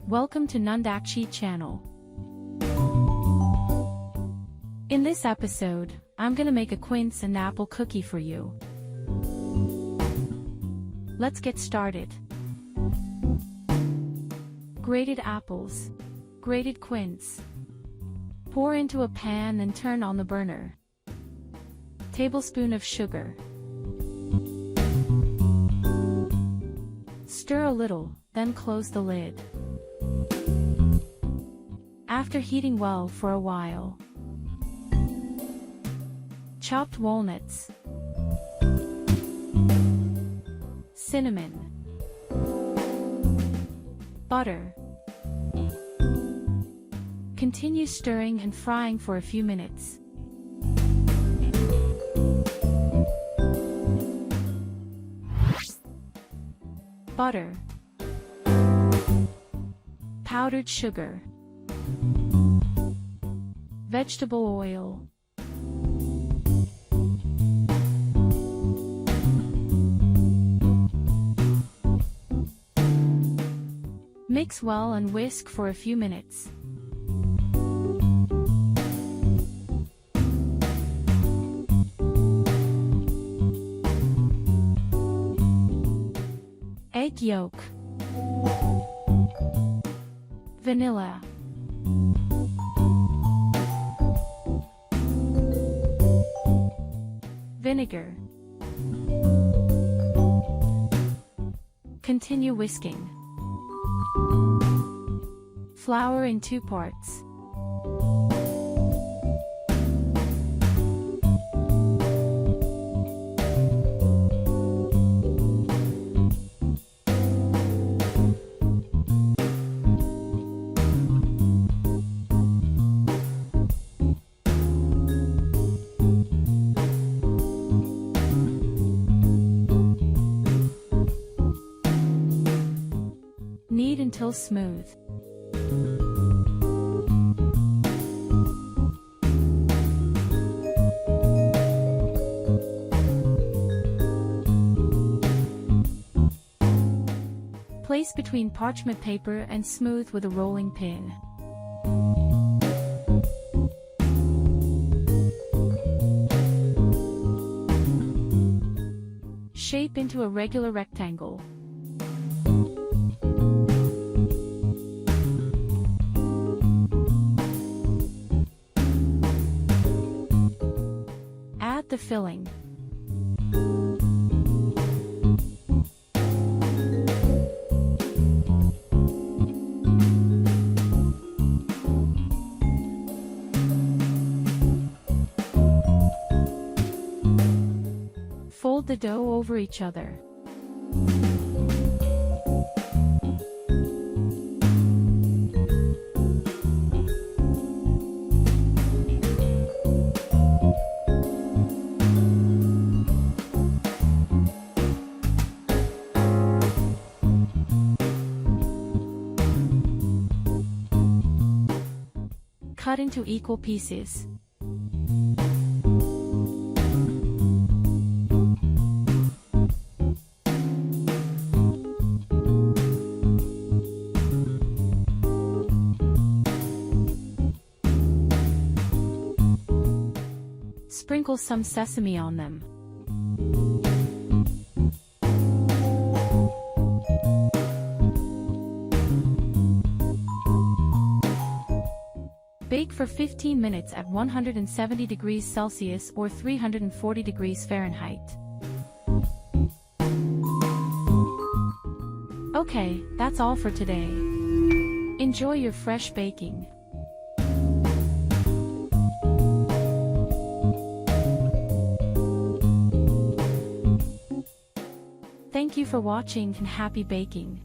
Welcome to Nandakchi channel. In this episode, I'm gonna make a quince and apple cookie for you. Let's get started. Grated apples. Grated quince. Pour into a pan and turn on the burner. Tablespoon of sugar. Stir a little, then close the lid. After heating well for a while, chopped walnuts, cinnamon, butter. Continue stirring and frying for a few minutes. Butter, powdered sugar, vegetable oil, mix well and whisk for a few minutes. Egg yolk, vanilla, vinegar. Continue whisking. Flour in 2 parts. Knead until smooth. Place between parchment paper and smooth with a rolling pin. Shape into a regular rectangle. Add the filling. Fold the dough over each other. Cut into equal pieces. Sprinkle some sesame on them. Bake for 15 minutes at 170 degrees Celsius or 340 degrees Fahrenheit. Okay, that's all for today. Enjoy your fresh baking. Thank you for watching and happy baking.